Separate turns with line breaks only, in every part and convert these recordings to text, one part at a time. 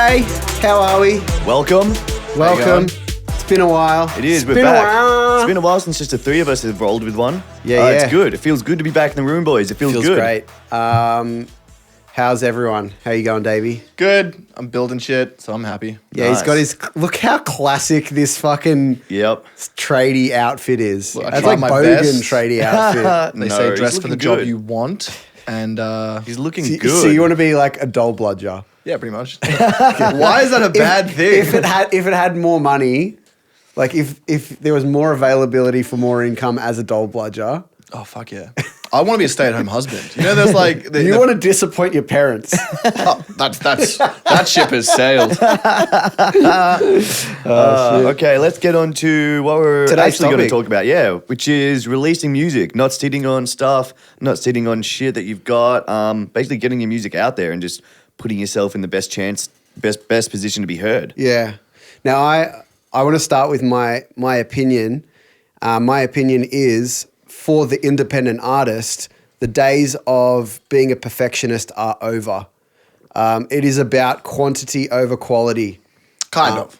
G'day, how are we?
Welcome.
Welcome. It's been a while.
It is. We're back. It's been a while since just the three of us have rolled with one.
Yeah.
It's good. It feels good to be back in the room, boys. It feels good.
Great. How's everyone? How you going, Davey?
Good. I'm building shit, so I'm happy.
Yeah, He's got his. Look how classic this fucking tradie outfit is.
Look, I
That's
tried
like
my
Bogan
best.
tradie outfit.
They
No,
say
he's
dress for the
looking
job
good.
you want, and
He's looking
So,
good.
so you want to be like a doll bludger?
yeah, pretty much. Why is that a bad thing?
If it had more money, like if there was more availability for more income as a doll bludger,
Oh fuck yeah! I want to be a stay-at-home husband. You know, there's like
you want to disappoint your parents.
that ship has sailed.
Okay, let's get on to what we're
Today's
actually going to
topic.
talk about. Yeah, which is releasing music, not sitting on stuff, not sitting on shit that you've got. Basically getting your music out there and just putting yourself in the best position to be heard.
Yeah. Now I want to start with my opinion. My opinion is, for the independent artist, the days of being a perfectionist are over. It is about quantity over quality.
Kind of.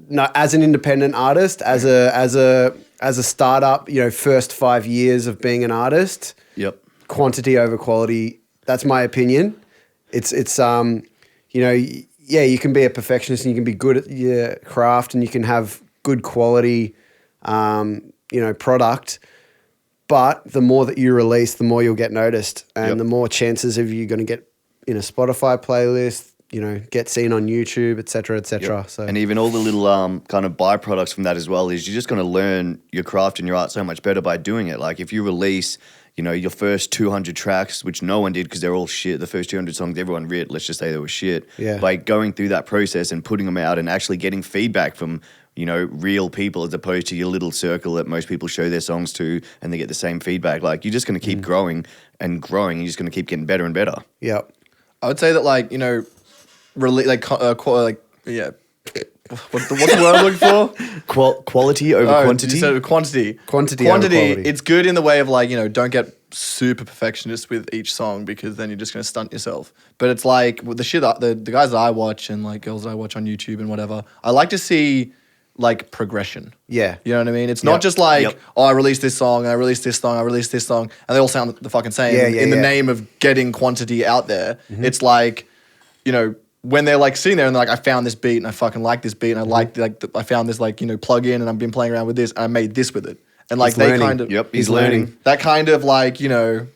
No, as an independent artist, as a startup, first 5 years of being an artist,
Yep.
quantity over quality. That's my opinion. It's you can be a perfectionist and you can be good at your craft and you can have good quality, product. But the more that you release, the more you'll get noticed, and the more chances of you going to get in a Spotify playlist, get seen on YouTube, et cetera, et cetera.
Yep.
So,
And even all the little kind of byproducts from that as well is you're just going to learn your craft and your art so much better by doing it. Like if you release, your first 200 tracks, which no one did because they're all shit. The first 200 songs everyone writ, let's just say they were shit.
Yeah.
By going through that process and putting them out and actually getting feedback from real people as opposed to your little circle that most people show their songs to and they get the same feedback. Like you're just going to keep growing and growing. And you're just going to keep getting better and better.
yep.
I would say that what's the word I'm looking for?
Quality over quantity.
You said quantity.
Quantity over quality.
It's good in the way of don't get super perfectionist with each song because then you're just going to stunt yourself. But it's like with the shit that the guys that I watch and like girls that I watch on YouTube and whatever, I like to see like progression.
Yeah.
You know what I mean? It's not just like, I released this song, I released this song, I released this song, and they all sound the fucking same in the name of getting quantity out there.
Mm-hmm.
It's like, when they're like sitting there and they're like, I found this beat and I fucking like this beat and I like I found this plug in and I've been playing around with this and I made this with it. And like
He's
they
learning.
kind of
He's learning.
that kind of like, I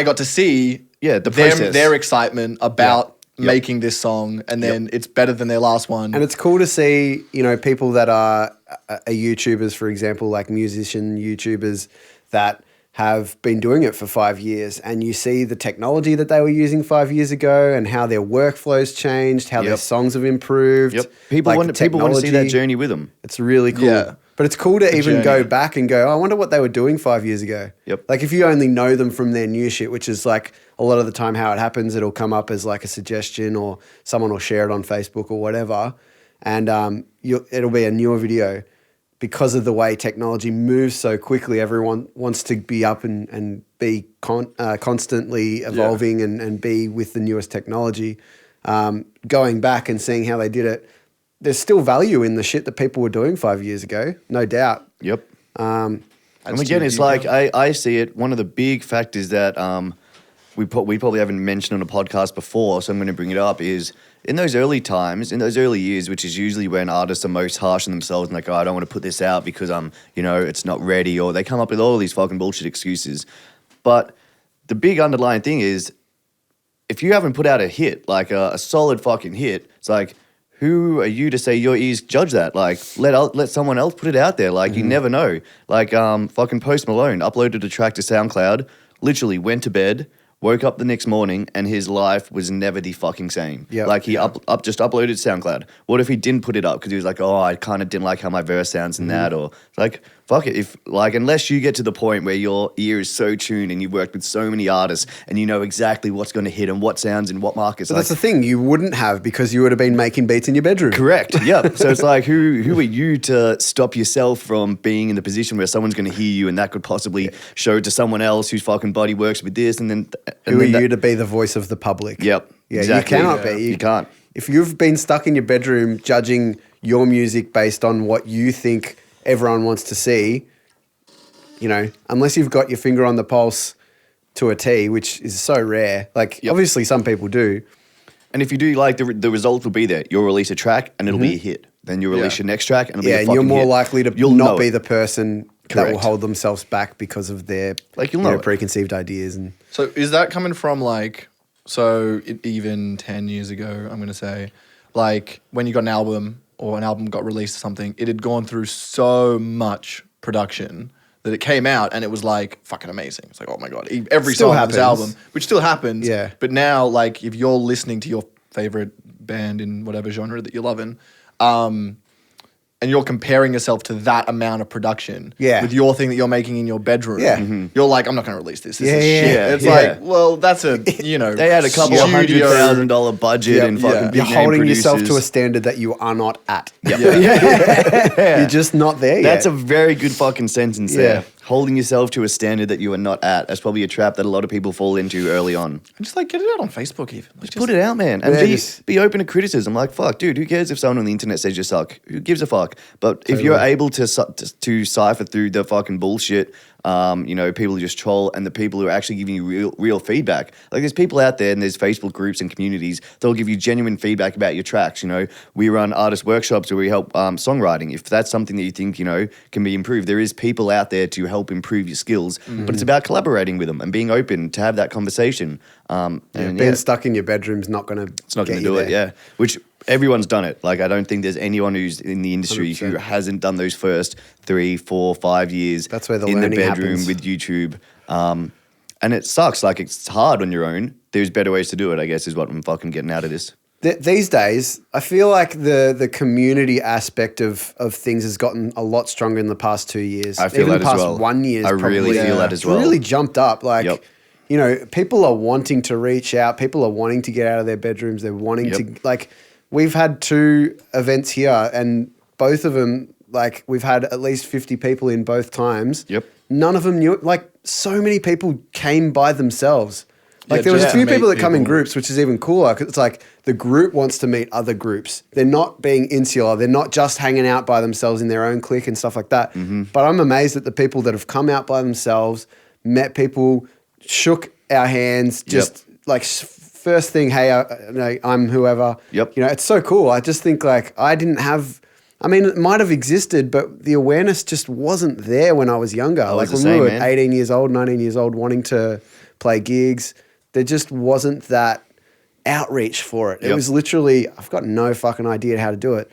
got to see
The process.
their excitement about making this song and then it's better than their last one.
And it's cool to see, people that are YouTubers, for example, like musician YouTubers that have been doing it for 5 years, and you see the technology that they were using 5 years ago and how their workflows changed, how their songs have improved.
Yep. People want to see
technology.
that journey with them.
It's really cool.
Yeah.
But it's cool to even go
journey.
back and go, I wonder what they were doing 5 years ago.
Yep.
Like if you only know them from their new shit, which is like a lot of the time how it happens, it'll come up as like a suggestion or someone will share it on Facebook or whatever. And it'll be a newer video. Because of the way technology moves so quickly, everyone wants to be up and be constantly evolving and be with the newest technology. Going back and seeing how they did it, there's still value in the shit that people were doing 5 years ago, no doubt.
Yep. And again, it's like I see it. One of the big factors that we probably haven't mentioned on a podcast before, so I'm going to bring it up, is in those early times, in those early years, which is usually when artists are most harsh on themselves and like, I don't want to put this out because it's not ready, or they come up with all these fucking bullshit excuses. But the big underlying thing is, if you haven't put out a hit, like a solid fucking hit, it's like, who are you to say your ears judge that? Like, let someone else put it out there. Like, you never know. Like, fucking Post Malone uploaded a track to SoundCloud, literally went to bed, woke up the next morning, and his life was never the fucking same.
Yep.
Like, he just uploaded SoundCloud. What if he didn't put it up because he was like, I kind of didn't like how my verse sounds in that, or like, fuck it. If unless you get to the point where your ear is so tuned and you've worked with so many artists and you know exactly what's going to hit and what sounds in what markets.
But that's the thing, you wouldn't have because you would have been making beats in your bedroom.
Correct. Yeah. So it's like, who are you to stop yourself from being in the position where someone's going to hear you and that could possibly show to someone else whose fucking body works with this, and then
Who are you to be the voice of the public?
Yep.
Yeah,
exactly.
you cannot be.
You can't.
if you've been stuck in your bedroom judging your music based on what you think everyone wants to see, you know, unless you've got your finger on the pulse to a T, which is so rare. Like, obviously some people do.
And if you do, like, the result will be there. You'll release a track and it'll be a hit. Then you'll release your next track and it'll be a fucking hit.
Yeah, and you're more likely to
You'll
not
know
be
it.
the person that will hold themselves back because of their
Like, you'll know it.
preconceived ideas. And
So is that coming from like, even 10 years ago, I'm going to say, like when you got an album or an album got released or something, it had gone through so much production that it came out and it was like fucking amazing. It's like, oh my God, every
Still
song on this
happens.
album, which still happens.
Yeah.
But now, like, if you're listening to your favorite band in whatever genre that you're loving, and you're comparing yourself to that amount of production with your thing that you're making in your bedroom, you're like, I'm not going to release this. This is shit. It's like, well, that's a, you know,
They had a couple of $100,000 budget and fucking big
you're
name
holding yourself to a
producers.
standard that you are not at.
Yeah.
You're just not there
That's
yet.
a very good fucking sentence there. Holding yourself to a standard that you are not at. That's probably a trap that a lot of people fall into early on.
just like get it out on Facebook even. Like,
Just put it out, man. And
Yeah,
be open to criticism. Like, fuck, dude, who cares if someone on the internet says you suck? Who gives a fuck? But if you're able to cipher through the fucking bullshit, you know, people who just troll and the people who are actually giving you real feedback. Like, there's people out there and there's Facebook groups and communities that'll give you genuine feedback about your tracks. You know, we run artist workshops where we help songwriting. If that's something that you think, you know, can be improved, there is people out there to help improve your skills. But it's about collaborating with them and being open to have that conversation.
Being stuck in your bedroom's not going to
It's not going to do it, yeah. Which everyone's done it. Like, I don't think there's anyone who's in the industry
100%.
who hasn't done those first 3, 4, 5 years.
That's where the
in the
learning
bedroom
happens.
with YouTube. And it sucks. Like, it's hard on your own. There's better ways to do it, I guess, is what I'm fucking getting out of this.
These days, I feel like the community aspect of things has gotten a lot stronger in the past 2 years.
I feel
Even
that
the
as
past
well.
1 year.
I really feel that as well.
Really jumped up. Like,
Yep.
you know, people are wanting to reach out. People are wanting to get out of their bedrooms. They're wanting to, like, we've had 2 events here and both of them, like, we've had at least 50 people in both times.
Yep.
None of them knew it. Like, so many people came by themselves. Like, there was a
just
few
to
people
meet
that come in
people.
groups, which is even cooler because it's like the group wants to meet other groups. They're not being insular. They're not just hanging out by themselves in their own clique and stuff like that. But I'm amazed at the people that have come out by themselves, met people, shook our hands, just like first thing, hey, I'm whoever.
Yep.
You know, it's so cool. I just think like I didn't have, I mean, it might have existed, but the awareness just wasn't there when I was younger.
was
Like
the
when
same,
we were
man.
18 years old, 19 years old, wanting to play gigs, there just wasn't that outreach for it. It
Yep.
was literally, I've got no fucking idea how to do it.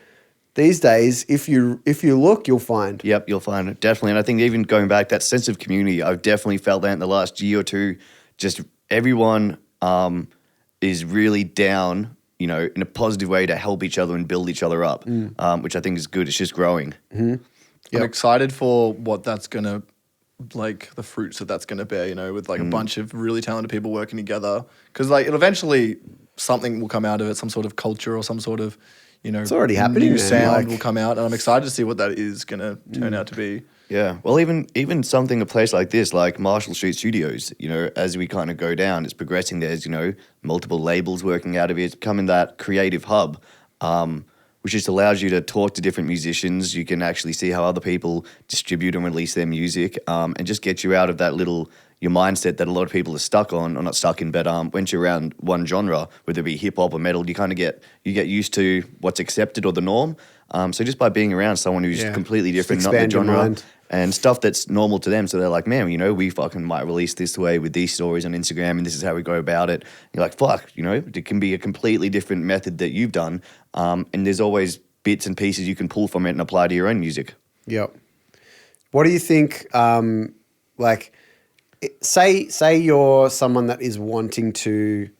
These days, if you look, you'll find.
Yep, you'll find it, definitely. And I think even going back, that sense of community, I've definitely felt that in the last year or two. Just everyone is really down, you know, in a positive way to help each other and build each other up, which I think is good. It's just growing.
I'm excited for what that's going to, like the fruits that's going to bear, you know, with like a bunch of really talented people working together. Because like it'll eventually, something will come out of it, some sort of culture or some sort of, you know,
It's already happening,
new
man,
sound
like-
will come out. And I'm excited to see what that is going to turn out to be.
Yeah, well, even something, a place like this, like Marshall Street Studios, you know, as we kind of go down, it's progressing. There's, you know, multiple labels working out of it. It's becoming that creative hub, which just allows you to talk to different musicians. You can actually see how other people distribute and release their music, and just get you out of that little, your mindset that a lot of people are stuck on, or not stuck in, but once you're around one genre, whether it be hip hop or metal, you kind of get used to what's accepted or the norm. So just by being around someone who's completely different, not the
expand your
genre,
mind.
and stuff that's normal to them. So they're like, man, you know, we fucking might release this way with these stories on Instagram and this is how we go about it. You're like, fuck, you know, it can be a completely different method that you've done. And there's always bits and pieces you can pull from it and apply to your own music.
Yep. What do you think, like, say you're someone that is wanting to,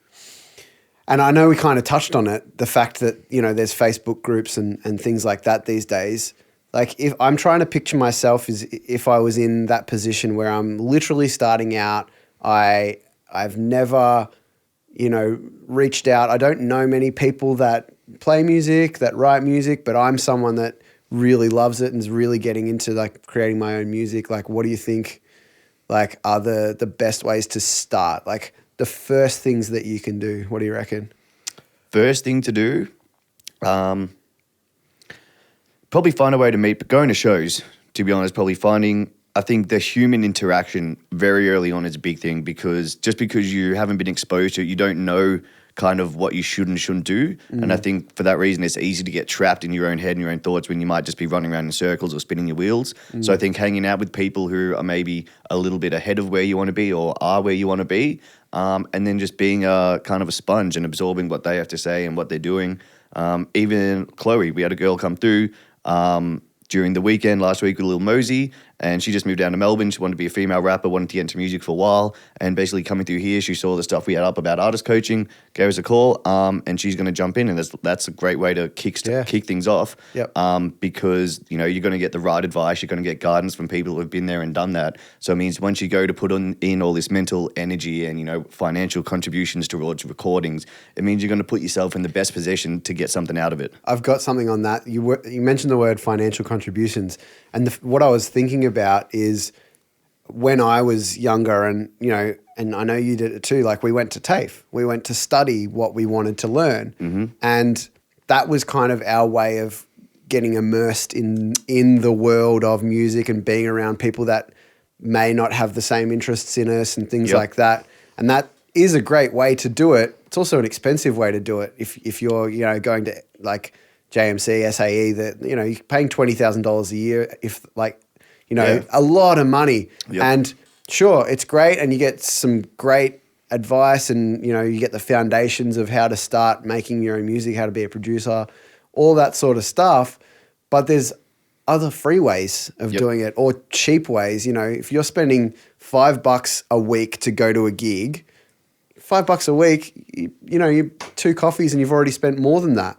and I know we kind of touched on it, the fact that, you know, there's Facebook groups and things like that these days. Like, if I'm trying to picture myself as if I was in that position where I'm literally starting out, I've never, you know, reached out. I don't know many people that play music, that write music, but I'm someone that really loves it and is really getting into like creating my own music. Like, what do you think, like, are the best ways to start? Like, the first things that you can do. What do you reckon?
first thing to do, probably find a way to meet, but going to shows, to be honest, I think the human interaction very early on is a big thing, because just because you haven't been exposed to it, you don't know kind of what you should and shouldn't do. And I think for that reason, it's easy to get trapped in your own head and your own thoughts when you might just be running around in circles or spinning your wheels. So I think hanging out with people who are maybe a little bit ahead of where you want to be or are where you want to be, and then just being a kind of a sponge and absorbing what they have to say and what they're doing. Even Chloe, we had a girl come through during the weekend last week with Lil Mosey, and she just moved down to Melbourne. She wanted to be a female rapper, wanted to get into music for a while, and basically coming through here, she saw the stuff we had up about artist coaching, gave us a call, and she's going to jump in, and that's a great way to kick things off.
Yep.
Because you're going to get the right advice, you're going to get guidance from people who have been there and done that. So it means once you go to put in all this mental energy and financial contributions towards recordings, it means you're going to put yourself in the best position to get something out of it.
I've got something on that. You mentioned the word financial contributions, and what I was thinking about is when I was younger, and and I know you did it too. Like, we went to TAFE, we went to study what we wanted to learn, and that was kind of our way of getting immersed in the world of music and being around people that may not have the same interests in us and things like that. And that is a great way to do it. It's also an expensive way to do it if you're going to like JMC, SAE, that you're paying $20,000 a year, a lot of money.
Yep.
And sure, it's great, and you get some great advice, and you get the foundations of how to start making your own music, how to be a producer, all that sort of stuff. But there's other free ways of doing it, or cheap ways. If you're spending $5 a week to go to a gig, $5 a week, you 2 coffees and you've already spent more than that.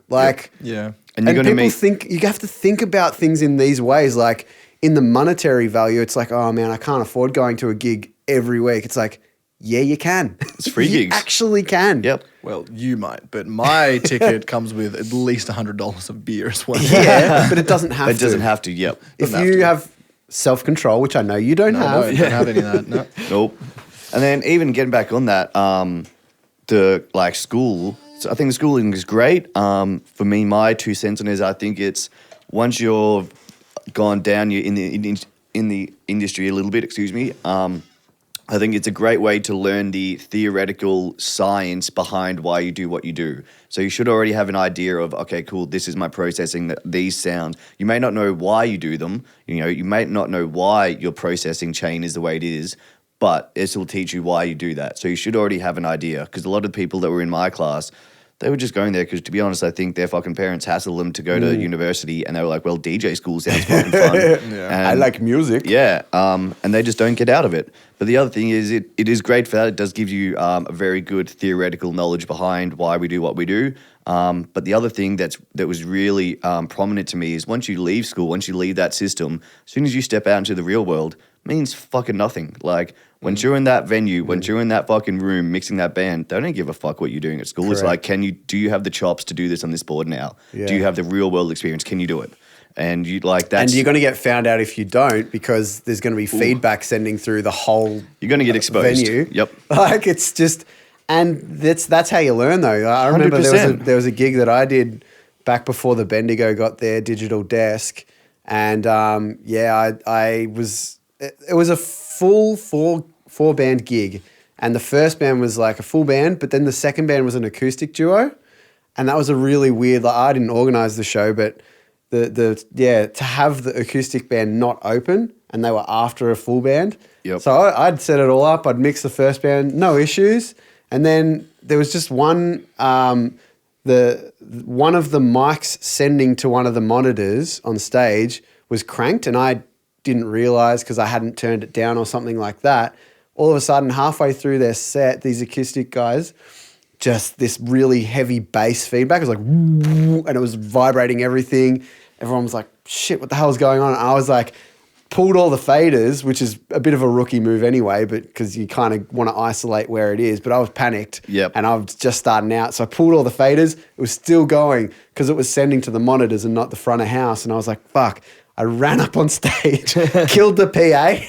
Yeah.
And you're going to
you have to think about things in these ways. Like, in the monetary value, it's like, oh man, I can't afford going to a gig every week. It's like, yeah, you can.
It's free
You
gigs.
actually can.
Yep.
Well, you might, but my ticket comes with at least $100 of beer as well.
Yeah, but it doesn't have to.
It doesn't have to, yep.
If you have self-control, which I know you don't have.
No, don't have any of that. No.
Nope. And then even getting back on that, school. So I think the schooling is great. For me, my 2 cents on it is I think it's once you've gone down in the industry a little bit. I think it's a great way to learn the theoretical science behind why you do what you do. So you should already have an idea of, okay, cool, this is my processing, these sounds. You may not know why you do them. You may not know why your processing chain is the way it is, but it will teach you why you do that. So you should already have an idea, because a lot of people that were in my class, they were just going there because, to be honest, I think their fucking parents hassled them to go to university, and they were like, well, DJ school sounds fucking fun.
I like music.
Yeah, and they just don't get out of it. But the other thing is it is great for that. It does give you a very good theoretical knowledge behind why we do what we do. But the other thing that was really prominent to me is once you leave school, once you leave that system, as soon as you step out into the real world, it means fucking nothing. Like, once you're in that venue, once you're in that fucking room mixing that band, they don't give a fuck what you're doing at school.
Correct.
It's like, do you have the chops to do this on this board now?
Yeah.
Do you have the real world experience? Can you do it? And you like that.
And you're going to get found out if you don't, because there's going to be feedback sending through the whole
You're going to get exposed.
venue.
Yep.
It's just, and that's how you learn though. I remember
100%.
there was a gig that I did back before the Bendigo got their digital desk, and I was. It was a full four band gig, and the first band was like a full band, but then the second band was an acoustic duo, and that was a really weird. Like, I didn't organize the show, but to have the acoustic band not open, and they were after a full band.
Yep.
So I'd set it all up. I'd mix the first band, no issues, and then there was just one. One of the mics sending to one of the monitors on stage was cranked, and I didn't realize because I hadn't turned it down or something like that. All of a sudden, halfway through their set, these acoustic guys, just this really heavy bass feedback. It was like, and it was vibrating everything. Everyone was like, shit, what the hell is going on? And I was like, pulled all the faders, which is a bit of a rookie move anyway, but because you kind of want to isolate where it is. But I was panicked, and I was just starting out. So I pulled all the faders. It was still going because it was sending to the monitors and not the front of house. And I was like, fuck. I ran up on stage, killed the PA,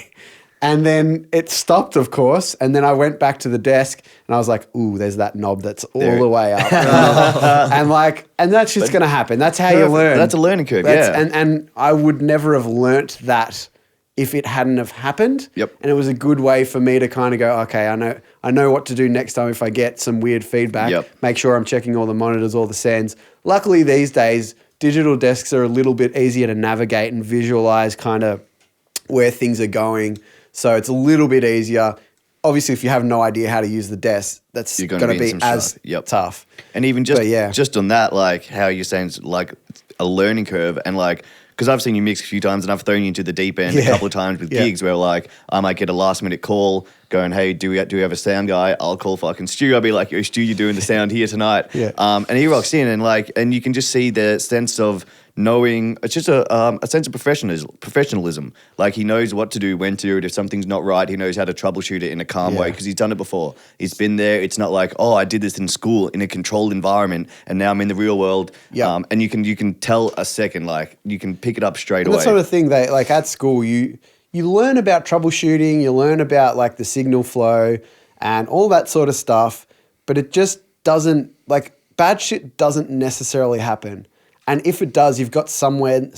And then it stopped, of course. And then I went back to the desk and I was like, ooh, there's that knob that's all the way up. and that's just going to happen. That's how you learn.
That's a learning curve, yeah.
And I would never have learnt that if it hadn't have happened.
Yep.
And it was a good way for me to kind of go, okay, I know what to do next time if I get some weird feedback.
Yep.
Make sure I'm checking all the monitors, all the sends. Luckily, these days, digital desks are a little bit easier to navigate and visualize kind of where things are going. So it's a little bit easier. Obviously, if you have no idea how to use the desk, that's going to be as tough.
And even just on that, like how you're saying, it's like a learning curve, and like, because I've seen you mix a few times and I've thrown you into the deep end a couple of times with gigs where like I might get a last minute call going, hey, do we have a sound guy? I'll call fucking Stu. I'll be like, yo, Stu, you're doing the sound here tonight. And he rocks in and you can just see the sense of knowing, it's just a sense of professionalism. Like he knows what to do, when to do it. If something's not right, he knows how to troubleshoot it in a calm way because he's done it before. He's been there. It's not like, oh, I did this in school in a controlled environment and now I'm in the real world. And you can tell a second, like you can pick it up straight away.
That sort of thing, they like at school, you learn about troubleshooting, you learn about like the signal flow and all that sort of stuff, but it just doesn't, like bad shit doesn't necessarily happen. And if it does, you've got someone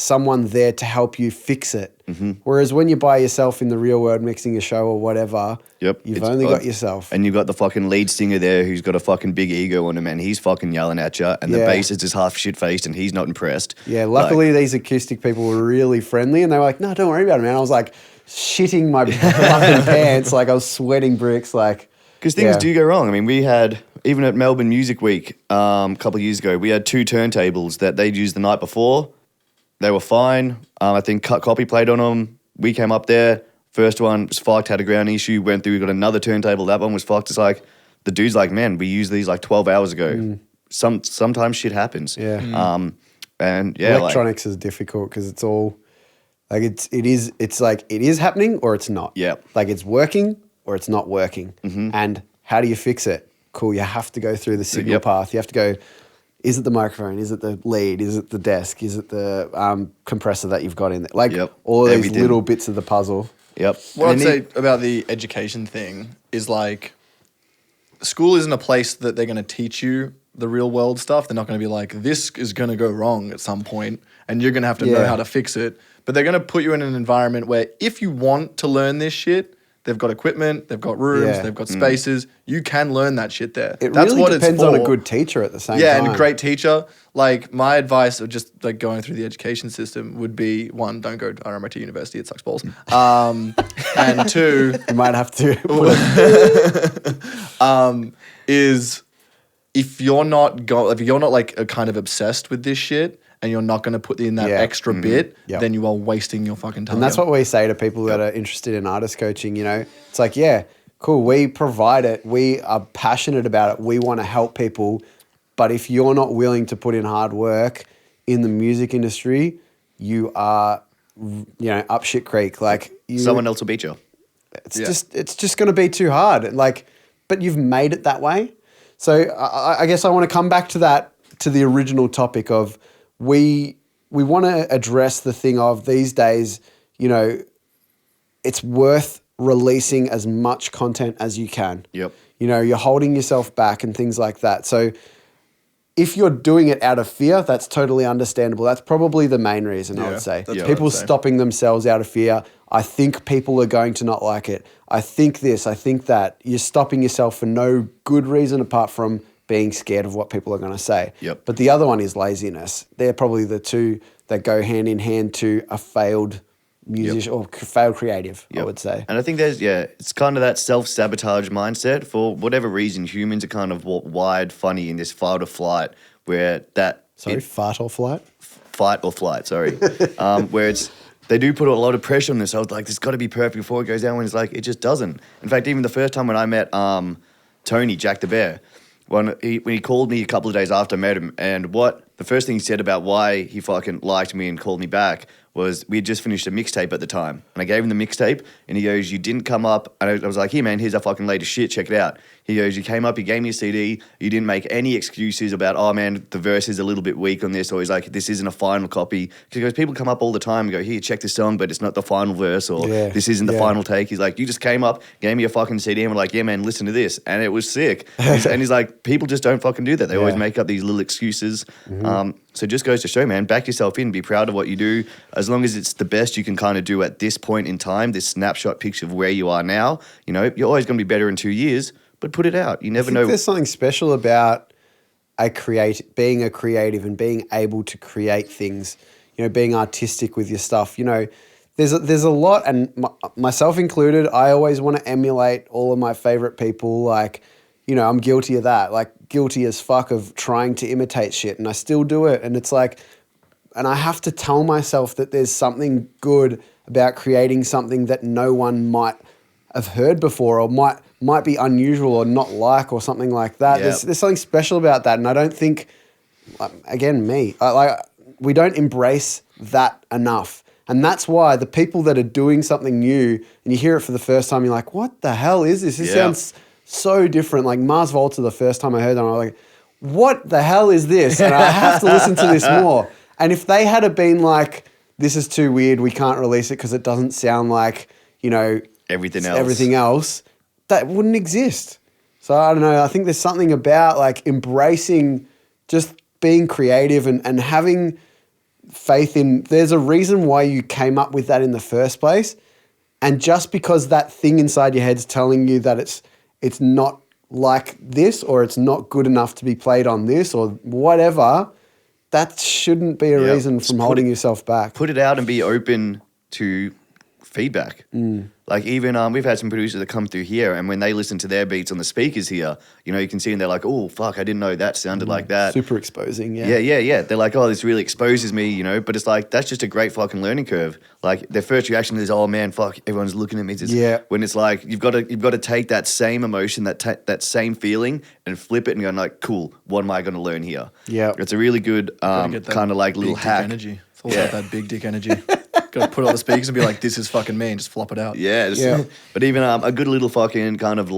there to help you fix it. Whereas when you're by yourself in the real world mixing a show or whatever, you've only got yourself.
And you've got the fucking lead singer there who's got a fucking big ego on him and he's fucking yelling at you and the bass is just half shit-faced and he's not impressed.
Yeah, luckily these acoustic people were really friendly and they were like, no, don't worry about it, man. I was like shitting my fucking pants, like I was sweating bricks, like.
Because things do go wrong. I mean, we had, even at Melbourne Music Week a couple of years ago, we had 2 turntables that they'd used the night before. They were fine. I think Cut Copy played on them. We came up there. First one was fucked, had a ground issue, went through, we got another turntable. That one was fucked. It's like, the dude's like, man, we used these like 12 hours ago. Sometimes shit happens. And yeah.
Electronics is difficult because it's all, like it's like it is happening or it's not.
Yeah.
Like it's working or it's not working. And how do you fix it? Cool, you have to go through the signal path. You have to go, is it the microphone? Is it the lead? Is it the desk? Is it the compressor that you've got in there? Like all of these little bits of the puzzle.
What I'd say about the education thing is like, school isn't a place that they're going to teach you the real world stuff. They're not going to be like, this is going to go wrong at some point and you're going to have to know how to fix it. But they're going to put you in an environment where if you want to learn this shit, they've got equipment, they've got rooms, they've got spaces. You can learn that shit there.
That's really what depends on a good teacher at the same time.
Yeah, and a great teacher. Like my advice of just like going through the education system would be 1, don't go to RMIT University, it sucks balls. And 2,
you might have to.
Is if you're not like kind of obsessed with this shit, and you're not going to put in that extra bit, then you are wasting your fucking time.
And that's what we say to people that are interested in artist coaching, you know. It's like, yeah, cool, we provide it. We are passionate about it. We want to help people. But if you're not willing to put in hard work in the music industry, you are, up shit creek. Like
someone else will beat you.
It's just going to be too hard. Like, but you've made it that way. So I guess I want to come back to that, to the original topic of, we want to address the thing of these days, it's worth releasing as much content as you can. You're holding yourself back and things like that. So if you're doing it out of fear, that's totally understandable. That's probably the main reason, I would say. People stopping themselves out of fear. I think people are going to not like it. I think this, I think that. You're stopping yourself for no good reason apart from being scared of what people are going to say. But the other one is laziness. They're probably the two that go hand in hand to a failed musician or failed creative, I would say.
And I think it's kind of that self-sabotage mindset. For whatever reason, humans are kind of wired funny in this fight or flight where that...
Fight or flight?
Fight or flight, sorry. Where they do put a lot of pressure on this. I was like, it's got to be perfect before it goes down, when it's like, it just doesn't. In fact, even the first time when I met Tony, Jack the Bear, when he called me a couple of days after I met him, and the first thing he said about why he fucking liked me and called me back was we had just finished a mixtape at the time. And I gave him the mixtape and he goes, you didn't come up. And I was like, here, man, here's our fucking latest shit. Check it out. He goes, you came up, you gave me a CD. You didn't make any excuses about, oh, man, the verse is a little bit weak on this. Or he's like, this isn't a final copy. Because he goes, people come up all the time and go, here, check this song, but it's not the final verse. Or this isn't the final take. He's like, you just came up, gave me a fucking CD and we're like, yeah, man, listen to this. And it was sick. And he's like, people just don't fucking do that. They always make up these little excuses. So it just goes to show, man, back yourself in, be proud of what you do. As long as it's the best you can kind of do at this point in time, this snapshot picture of where you are now, you know, you're always going to be better in 2 years, but put it out. You never know.
There's something special about being a creative and being able to create things, you know, being artistic with your stuff. You know, there's a lot, and myself included, I always want to emulate all of my favorite people. Like, you know, I'm guilty of that, like guilty as fuck of trying to imitate shit, and I still do it. And it's like, and I have to tell myself that there's something good about creating something that no one might have heard before or might be unusual or not like or something like that.
Yep.
There's something special about that, and I don't think, again, we don't embrace that enough. And that's why the people that are doing something new and you hear it for the first time, you're like, what the hell is this? This sounds so different. Like Mars Volta, the first time I heard them, I was like, what the hell is this? And I have to listen to this more. And if they had been like, this is too weird, we can't release it because it doesn't sound like, you know, everything else, that wouldn't exist. So I don't know. I think there's something about like embracing just being creative and having faith in, there's a reason why you came up with that in the first place. And just because that thing inside your head's telling you that it's not like this or it's not good enough to be played on this or whatever, that shouldn't be a reason from holding yourself back.
Put it out and be open to feedback. Like even we've had some producers that come through here, and when they listen to their beats on the speakers here, you know, you can see and they're like, oh fuck, I didn't know that sounded like that.
Super exposing,
yeah. They're like, oh, this really exposes me, you know. But it's like, that's just a great fucking learning curve. Like their first reaction is, oh man, fuck, everyone's looking at me. When it's like you've got to take that same emotion, that same feeling, and flip it and go like, cool, what am I going to learn here?
Yeah,
it's a really good kind of like little hack.
Energy. It's all about that big dick energy. Got to put it on the speakers and be like, this is fucking me, and just flop it out.
Yeah. But even a good little fucking kind of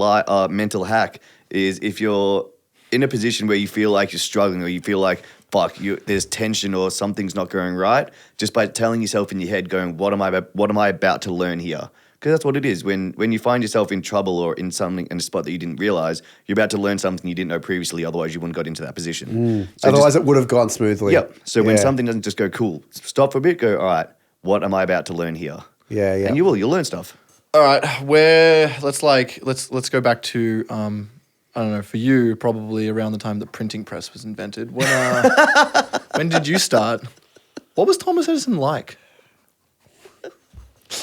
mental hack is if you're in a position where you feel like you're struggling or you feel like, fuck, there's tension or something's not going right, just by telling yourself in your head, going, what am I about to learn here? Because that's what it is. When you find yourself in trouble or in a spot that you didn't realize, you're about to learn something you didn't know previously, otherwise you wouldn't have got into that position. So
otherwise it would have gone smoothly.
Yep. So when something doesn't just go, cool, stop for a bit, go, all right, what am I about to learn here?
Yeah.
And you'll learn stuff.
All right, let's go back to I don't know, for you, probably around the time the printing press was invented. When did you start? What was Thomas Edison like?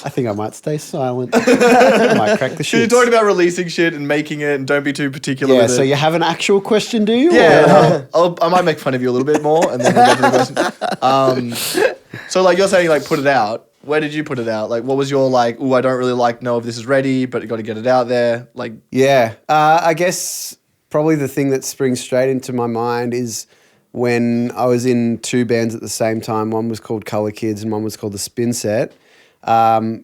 I think I might stay silent. I might crack the shit.
You're talking about releasing shit and making it, and don't be too particular with it.
So you have an actual question, do you?
Yeah, I might make fun of you a little bit more, and then we'll get to the question. So like you're saying, like put it out. Where did you put it out? Like, what was your like? Oh, I don't really know if this is ready, but you got to get it out there. Like,
I guess probably the thing that springs straight into my mind is when I was in two bands at the same time. One was called Color Kids, and one was called the Spin Set.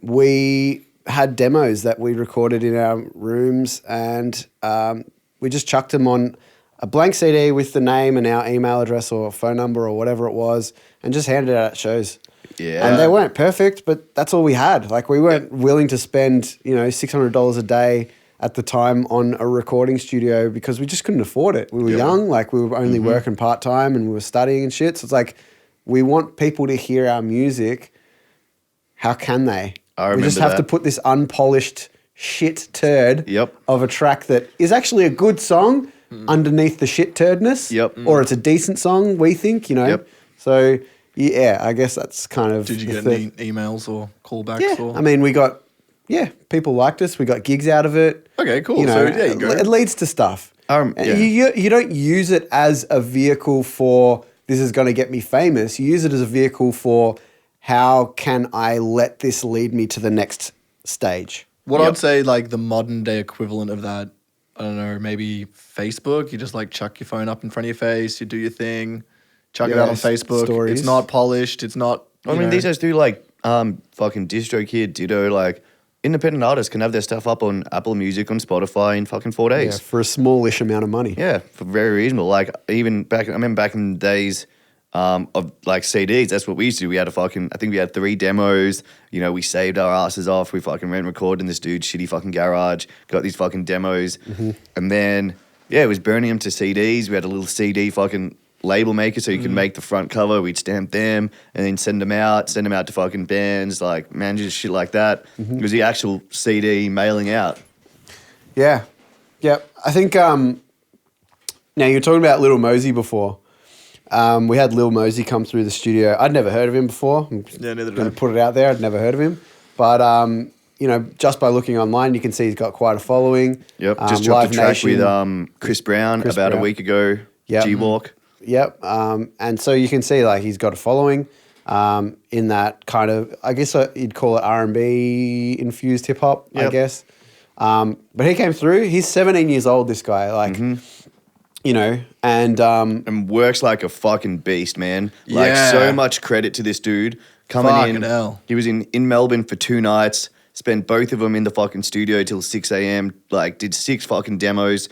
We had demos that we recorded in our rooms, and we just chucked them on a blank CD with the name and our email address or phone number or whatever it was, and just handed it out at shows.
Yeah.
And they weren't perfect, but that's all we had. Like we weren't willing to spend, $600 a day at the time on a recording studio because we just couldn't afford it. We were young, like we were only working part-time and we were studying and shit. So it's like, we want people to hear our music. How can they? We just have to put this unpolished shit turd of a track that is actually a good song underneath the shit turdness. Or it's a decent song, we think, So, yeah, I guess that's kind of...
Did you get any emails or callbacks?
Yeah, I mean, we got... Yeah, people liked us. We got gigs out of it.
Okay, cool. So, there you go.
It leads to stuff. You don't use it as a vehicle for, this is going to get me famous. You use it as a vehicle for... how can I let this lead me to the next stage?
What I'd say, like, the modern day equivalent of that, I don't know, maybe Facebook. You just, like, chuck your phone up in front of your face, you do your thing, chuck it out on Facebook.
Stories.
It's not polished. It's not
I mean,
know?
these guys do like fucking DistroKid, Ditto, like independent artists can have their stuff up on Apple Music, on Spotify in fucking 4
Yeah,
days.
for a smallish amount of money.
Yeah, for very reasonable. Like even back, I remember back in the days of like CDs. That's what we used to do. We had I think we had 3 demos. You know, we saved our asses off. We fucking went and recorded in this dude's shitty fucking garage. Got these fucking demos, and then it was burning them to CDs. We had a little CD fucking label maker so you could make the front cover. We'd stamp them and then send them out to fucking bands, like managers, shit like that. It was the actual CD mailing out.
Yeah. Yeah. I think now you were talking about Lil Mosey before. We had Lil Mosey come through the studio. I'd never heard of him before. I'm
neither did
going
I.
to put it out there. I'd never heard of him. But, you know, just by looking online, you can see he's got quite a following.
Yep, just dropped
Live
a track
Nation.
with Chris Brown about a week ago.
Yep.
G-Walk.
Yep. And so you can see like he's got a following in that kind of, I guess you'd call it R&B infused hip hop, I
Yep.
guess. But he came through. He's 17 years old, this guy. Like, you know,
And works like a fucking beast, man. Like
Yeah.
so much credit to this dude coming
Fucking
in.
hell.
He was in Melbourne for 2 nights. Spent both of them in the fucking studio till 6 a.m. Like did 6 fucking demos.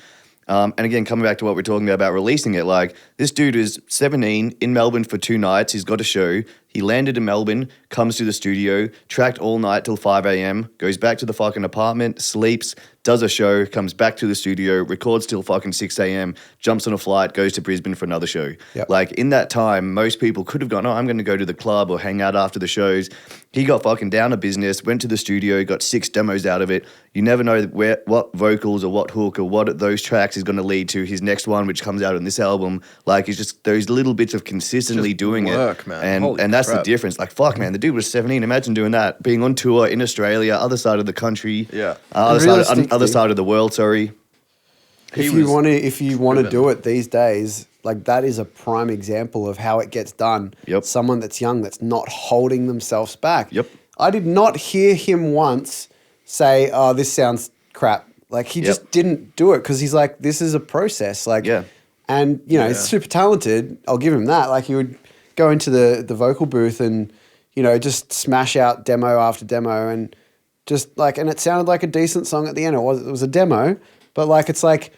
And again, coming back to what we're talking about releasing it, like this dude is 17 in Melbourne for 2 nights. He's got a show. He landed in Melbourne, comes to the studio, tracked all night till 5 a.m., goes back to the fucking apartment, sleeps, does a show, comes back to the studio, records till fucking 6 a.m., jumps on a flight, goes to Brisbane for another show.
Yep.
Like in that time, most people could have gone, I'm going to go to the club or hang out after the shows. He got fucking down to business, went to the studio, got 6 demos out of it. You never know what vocals or what hook or what those tracks is going to lead to his next one, which comes out on this album. Like it's just those little bits of consistently
Just
doing
work,
it.
man. Holy
And that's the
crap.
difference. Like, fuck, man, the dude was 17. Imagine doing that, being on tour in Australia, other side of the country,
Yeah.
other
Realistically-
side of the world. Sorry.
He
if you
was
want to
driven.
do it these days, like that is a prime example of how it gets done.
Yep.
Someone that's young, that's not holding themselves back.
Yep.
I did not hear him once say, "Oh, this sounds crap." Like he just didn't do it because he's like, "This is a process." Like,
Yeah.
and you know, he's super talented. I'll give him that. Like he would go into the vocal booth and just smash out demo after demo and just like, and it sounded like a decent song at the end. It was a demo, but like it's like,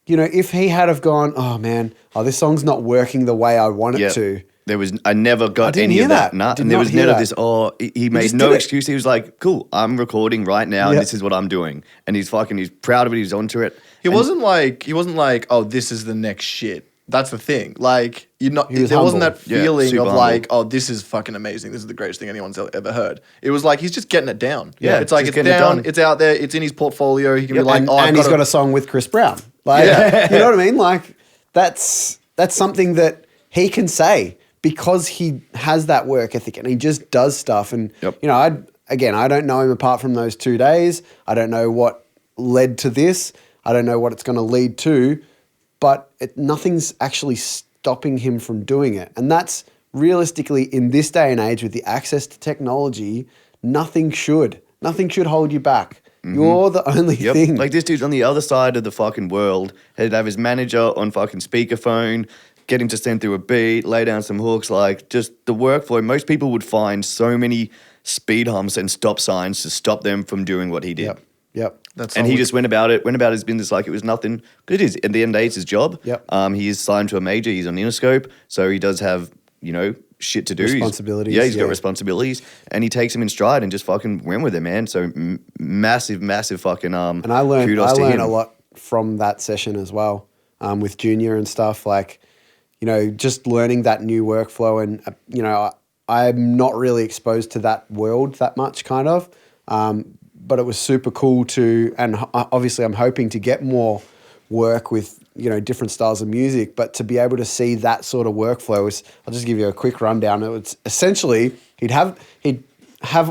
if he had have gone, oh man, this song's not working the way I want it to.
I never got
didn't
any
hear
of that.
that.
Nah.
Did
And there
not
was
hear
none of
that.
this, he made
just
no
did it.
excuse. He was like, cool, I'm recording right now and
Yeah.
this is what I'm doing. And he's proud of it. He's onto it.
He wasn't like, oh, this is the next shit. That's the thing. Like,
He was
there wasn't
humble.
that feeling
super
of
humble.
like, oh, this is fucking amazing. This is the greatest thing anyone's ever heard. It was like he's just getting it down.
Yeah,
it's like
just
it's
getting it
down.
done.
It's out there. It's in his portfolio. He can be like,
and,
oh, I've
and he's got
a
a song with Chris Brown. Like,
Yeah.
you know what I mean? Like that's something that he can say because he has that work ethic and he just does stuff. And
Yep.
I don't know him apart from those 2 days. I don't know what led to this. I don't know what it's going to lead to, but nothing's actually stopping him from doing it. And that's realistically in this day and age with the access to technology, nothing should hold you back. You're the only
Yep.
thing.
Like this dude's on the other side of the fucking world. He'd have his manager on fucking speakerphone, get him to send through a beat, lay down some hooks, like just the workflow. Most people would find so many speed humps and stop signs to stop them from doing what he did.
Yep.
That's
And
all
he
we-
just went about his business like it was nothing. Because it is. At the end of the day, it's his job.
Yep.
He is signed to a major. He's on Interscope. So he does have, shit to do.
Responsibilities,
He's
yeah.
got responsibilities. And he takes him in stride and just fucking went with it, man. So massive fucking
And I learned
kudos to him.
a lot from that session as well, with Junior and stuff. Like, just learning that new workflow, and I'm not really exposed to that world that much, kind of. But it was super cool and obviously I'm hoping to get more work with different styles of music, but to be able to see that sort of workflow I'll just give you a quick rundown. It was essentially he'd have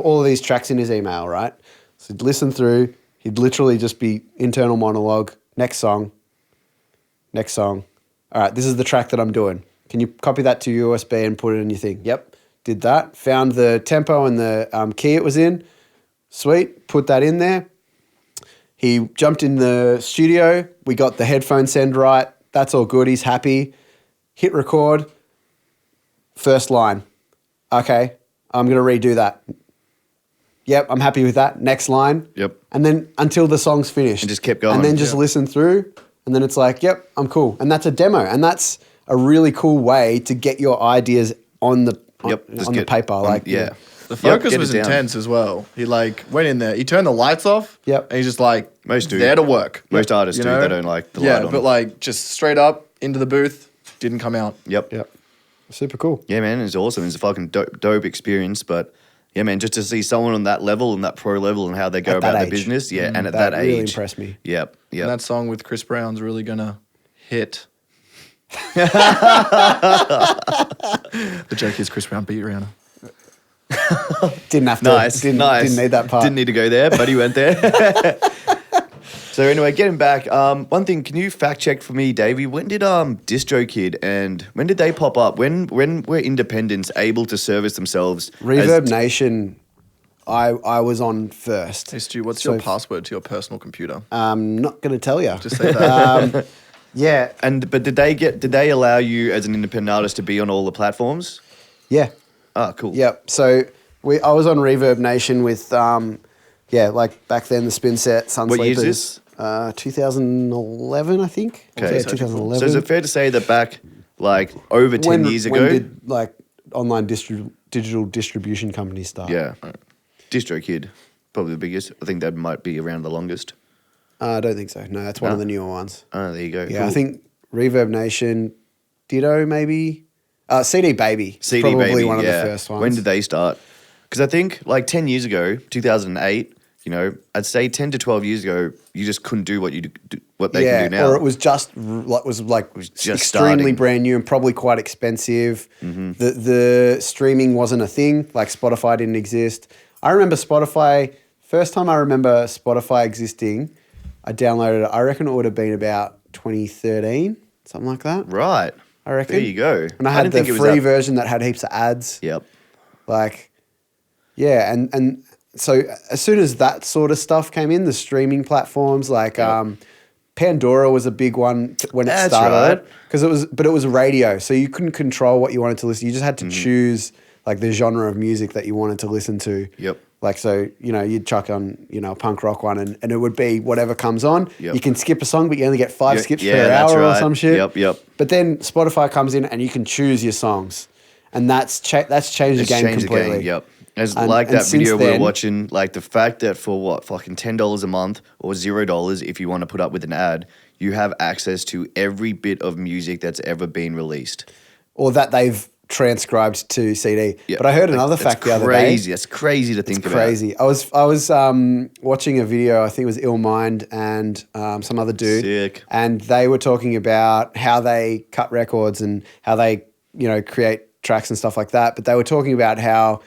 all of these tracks in his email, right? So he'd listen through, he'd literally just be internal monologue, next song. All right, this is the track that I'm doing. Can you copy that to USB and put it in your thing? Yep, did that. Found the tempo and the key it was in. Sweet, put that in there. He jumped in the studio. We got the headphone send right. That's all good. He's happy. Hit record. First line. Okay, I'm going to redo that. Yep, I'm happy with that. Next line.
Yep.
And then until the song's finished.
And just kept going.
And then just listen through. And then it's like, yep, I'm cool. And that's a demo. And that's a really cool way to get your ideas on the paper.
The focus was intense as well. He like went in there. He turned the lights off.
Yep.
And he's just like
Most do.
there to work.
Most artists do. They don't like the light on.
But like just straight up into the booth, didn't come out.
Yep. Super cool.
Yeah, man, it's awesome. It's a fucking dope experience. But yeah, man, just to see someone on that level and that pro level and how they go about their business, and at that age,
really impressed me.
Yep.
And that song with Chris Brown's really gonna hit. The joke is Chris Brown beat Rihanna.
Didn't have to.
Nice.
Didn't need that part.
Didn't need to go there, but he went there. So anyway, getting back, one thing, can you fact check for me, Davey? When did DistroKid and when did they pop up? When were independents able to service themselves?
Reverb Nation, I was on first.
Hey Stu, what's your password to your personal computer?
I'm not going to tell you.
Just say that.
Yeah.
But did they allow you as an independent artist to be on all the platforms?
Yeah.
Ah, cool.
Yep. So I was on Reverb Nation with like back then the Spin Set, Sun
What year is
Sleepers.
this?
2011, I think.
Okay.
Yeah,
So
2011.
So is it fair to say that back like over 10 years ago?
When did like online digital distribution companies start?
Yeah. DistroKid, probably the biggest. I think that might be around the longest.
I don't think so. No, that's one of the newer ones.
Oh, there you go.
Yeah,
Cool.
I think Reverb Nation, Ditto maybe. CD Baby.
CD
probably
Baby,
one of the
yeah.
first ones.
When did they start? Because I think like 10 years ago, 2008, I'd say 10 to 12 years ago, you just couldn't do what they can do now.
Or it was just
just
extremely
starting.
brand new and probably quite expensive.
Mm-hmm.
The streaming wasn't a thing. Like Spotify didn't exist. I remember Spotify. First time I remember Spotify existing, I downloaded it. I reckon it would have been about 2013, something like that.
Right.
I reckon.
There you go.
And I had
didn't
the
think it was
free
that-
version that had heaps of ads.
Yep.
Like, yeah, and so as soon as that sort of stuff came in, the streaming platforms like Pandora was a big one when it
That's
started
right.
because it was radio, so you couldn't control what you wanted to listen. You just had to choose like the genre of music that you wanted to listen to.
Yep.
Like so, you'd chuck on a punk rock one, and it would be whatever comes on.
Yep.
You can skip a song, but you only get 5 skips per
that's
hour or
right.
some shit.
Yep.
But then Spotify comes in, and you can choose your songs, and that's changed the game completely.
Yep. As
And-
like
and
that video
since
we were
then-
watching, like the fact that for what, fucking $10 a month or $0 if you want to put up with an ad, you have access to every bit of music that's ever been released.
Or that they've transcribed to CD.
Yeah.
But I heard another fact the other day.
Crazy. That's crazy to think about.
Crazy. I was watching a video. I think it was Ill Mind and some other dude.
Sick.
And they were talking about how they cut records and how they create tracks and stuff like that. But they were talking about how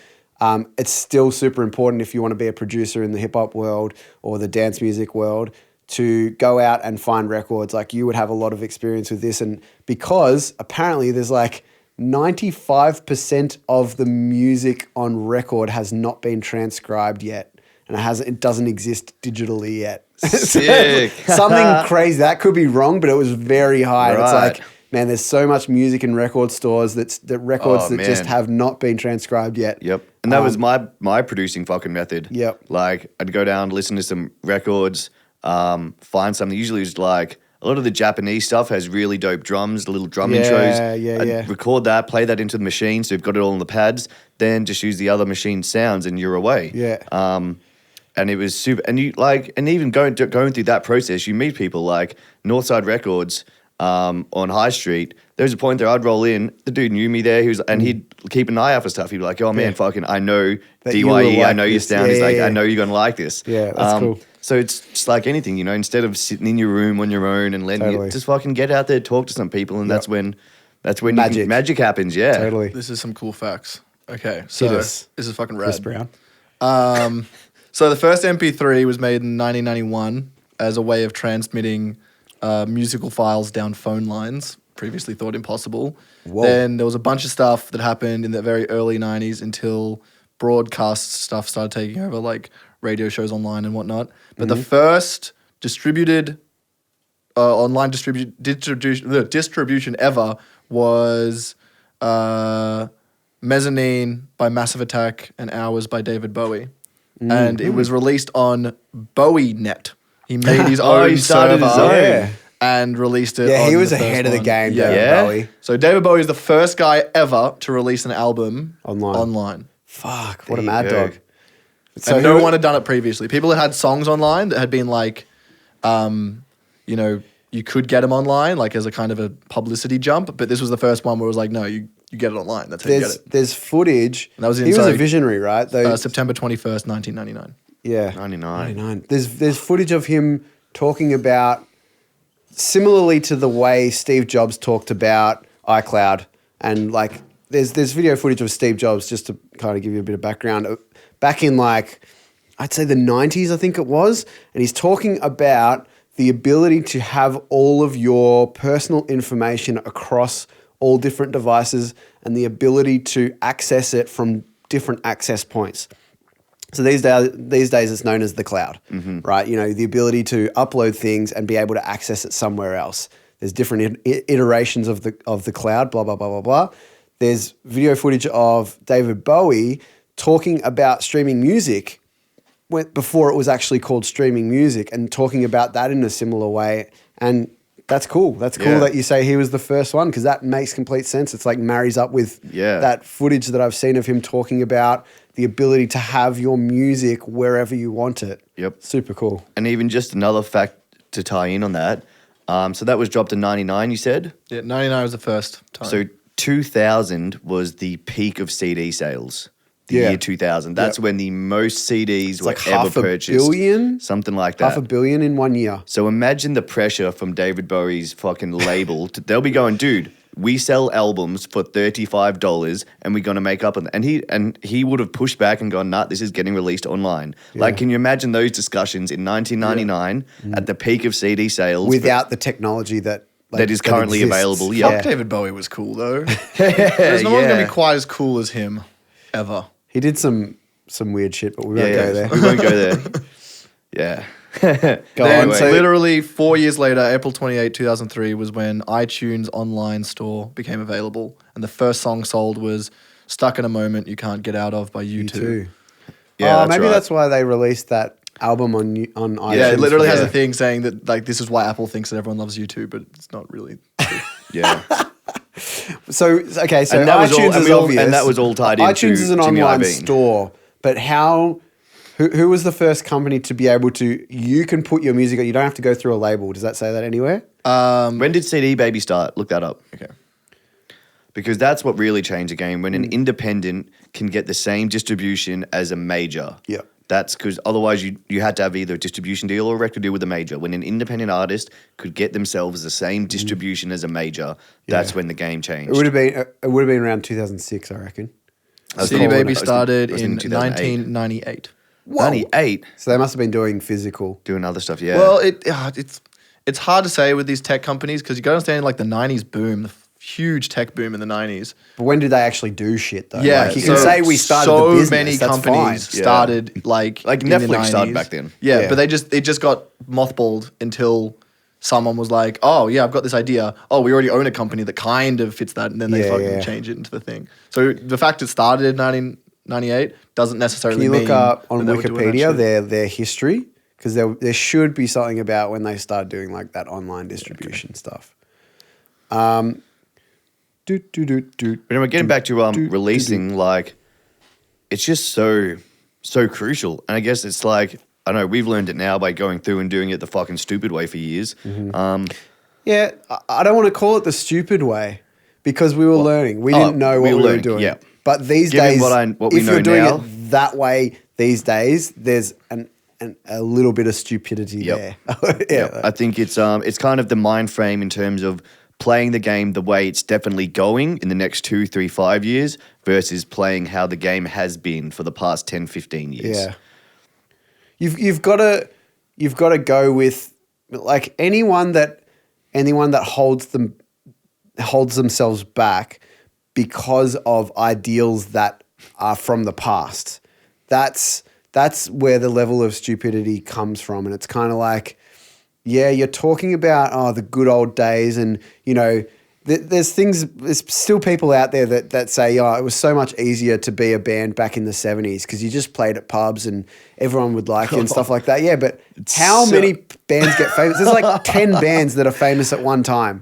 it's still super important if you want to be a producer in the hip hop world or the dance music world to go out and find records. Like you would have a lot of experience with this, and because apparently there's like 95% of the music on record has not been transcribed yet, and it doesn't exist digitally yet.
Sick.
Something crazy. That could be wrong, but it was very high. It's
Right.
like, man, there's so much music in record stores that records that just
man.
have not been transcribed yet.
Yep. And that was my producing fucking method.
Yep.
Like I'd go down, listen to some records, find something. Usually it's like a lot of the Japanese stuff has really dope drums, the little drum intros.
Yeah.
Record that, play that into the machine, so you've got it all on the pads. Then just use the other machine sounds, and you're away.
Yeah.
And it was super. And you and even going through that process, you meet people like Northside Records on High Street. There was a point there I'd roll in. The dude knew me there. And he'd keep an eye out for stuff. He'd be like, "Oh man, fucking, I know
That you will
DYE. I
like
know your
this."
sound.
Yeah,
He's like,
yeah,
I
yeah.
know you're gonna like this.
Yeah, that's cool.
So it's just like anything, instead of sitting in your room on your own and letting
Totally.
you just fucking get out there, talk to some people, and that's when
Magic.
magic happens. Yeah,
Totally.
This is some cool facts. Okay, so
Hit
this
us,
is fucking
Chris
rad.
Brown.
So the first MP3 was made in 1991 as a way of transmitting musical files down phone lines, previously thought impossible.
Whoa.
Then there was a bunch of stuff that happened in the very early 90s until broadcast stuff started taking over, like radio shows online and whatnot. But the first distributed online distribution ever was Mezzanine by Massive Attack, and Hours by David Bowie. And it was released on BowieNet. He made his own
he started
server
his own.
Yeah.
and released it.
Yeah,
on
he was
the first
ahead of the
one.
game,
Yeah.
David
Yeah.
Bowie.
So David Bowie is the first guy ever to release an album online.
Fuck, what a
There you
mad
go.
dog. So
And no
who-
one had done it previously. People had songs online that had been like, you know, you could get them online, like as a kind of a publicity jump. But this was the first one where it was like, no, you get it online. That's how you get it.
there's footage.
And that was in,
he was a
sorry,
visionary, right?
September 21st, 1999.
Yeah,
99.
There's footage of him talking about, similarly to the way Steve Jobs talked about iCloud, and like there's video footage of Steve Jobs, just to kind of give you a bit of background, back in like I'd say the 90s, I think it was, and he's talking about the ability to have all of your personal information across all different devices and the ability to access it from different access points. So these days it's known as the cloud, right? You know, the ability to upload things and be able to access it somewhere else. There's different iterations of the cloud, blah, blah, blah, blah, blah. There's video footage of David Bowie talking about streaming music before it was actually called streaming music, and talking about that in a similar way. And that's cool. That's cool
Yeah.
that you say he was the first one, because that makes complete sense. It's like marries up with that footage that I've seen of him talking about the ability to have your music wherever you want it.
Yep.
Super cool.
And even just another fact to tie in on that. So that was dropped in 99, you said?
Yeah, 99 was the first time.
So 2000 was the peak of CD sales. The
Yeah.
year 2000. That's
Yep.
when the most CDs were
like
ever
half a
purchased.
billion?
Something like that.
$500 million in 1 year.
So imagine the pressure from David Bowie's fucking label. They'll be going, dude, we sell albums for $35 and we're going to make up on that. And he would have pushed back and gone, nah, this is getting released online. Like, can you imagine those discussions in 1999 at the peak of CD sales?
Without the technology that
is currently
exists.
available,
Fuck,
yeah.
David Bowie was cool though. There's no one's going to
yeah.
be quite as cool as him, ever.
He did some weird shit, but we won't
Yeah,
go there.
we won't go there. Yeah.
Go
Then
on. So
literally 4 years later, April 28, 2003 was when iTunes online store became available. And the first song sold was Stuck in a Moment You Can't Get Out Of by U2.
too.
Yeah, that's
maybe
right.
that's why they released that album on iTunes.
Yeah, it literally has
for-
a thing saying that like this is why Apple thinks that everyone loves U2, but it's not really.
Yeah.
So okay, so
And that was all-
iTunes
and
is
we all-
obvious.
and that was all tied into
iTunes is an
Jimmy
online
Iovine.
store, but how? Who was the first company to be able to? You can put your music. You don't have to go through a label. Does that say that anywhere?
When did CD Baby start? Look that up.
Okay.
Because that's what really changed the game. When an independent can get the same distribution as a major.
Yeah.
That's because otherwise you had to have either a distribution deal or a record deal with a major. When an independent artist could get themselves the same distribution as a major, that's when the game changed.
It would have been around 2006, I reckon.
CD
calling
Baby
it-
started
it was
in
in 2008.
1998.
98
So they must have been doing physical.
doing other stuff. Yeah.
Well, it's hard to say with these tech companies because you got to understand like the 90s boom, the huge tech boom in the 90s.
But when did they actually do shit though?
Yeah,
like you can say we started
so
the business.
many
that's
companies
fine.
started like
Like
in the
Netflix started
90s.
back then.
Yeah,
Yeah.
but it just got mothballed until someone was like, "Oh yeah, I've got this idea. Oh, we already own a company that kind of fits that," and then they
Yeah,
fucking
yeah.
change it into the thing. So the fact it started in 1998 doesn't necessarily
Can you
mean
look up on
that they were doing that
Wikipedia
shit.
their history? Because there should be something about when they started doing like that online distribution stuff.
But anyway, getting back to releasing, like, it's just so crucial. And I guess it's like, I know we've learned it now by going through and doing it the fucking stupid way for years.
Yeah, I don't want to call it the stupid way because we were learning. We didn't know what we were
learning,
doing.
yeah.
But these
Given
days,
what we
if
know
you're doing
now-
it that way these days, there's a little bit of stupidity
Yep.
there. Yeah.
I think it's kind of the mind frame in terms of playing the game the way it's definitely going in the next 2, 3, 5 years versus playing how the game has been for the past 10, 15 years.
Yeah. You've got to go with like anyone that holds themselves back because of ideals that are from the past. That's where the level of stupidity comes from, and it's kind of like, yeah, you're talking about the good old days, and you know there's still people out there that say, oh, it was so much easier to be a band back in the 70s because you just played at pubs and everyone would like you and stuff like that. Yeah, but how many bands get famous? There's like 10 bands that are famous at one time.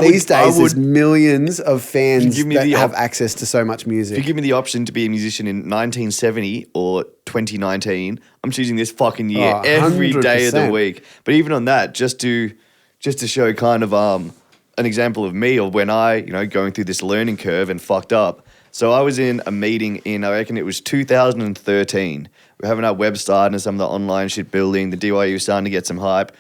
These days, there's millions of fans that have access to so much music.
If you give me the option to be a musician in 1970 or 2019, I'm choosing this fucking year every day of the week. But even on that, just to show kind of an example of me of when I, going through this learning curve and fucked up. So I was in a meeting in, I reckon it was 2013. We're having our website and some of the online shit building. The DYU was starting to get some hype.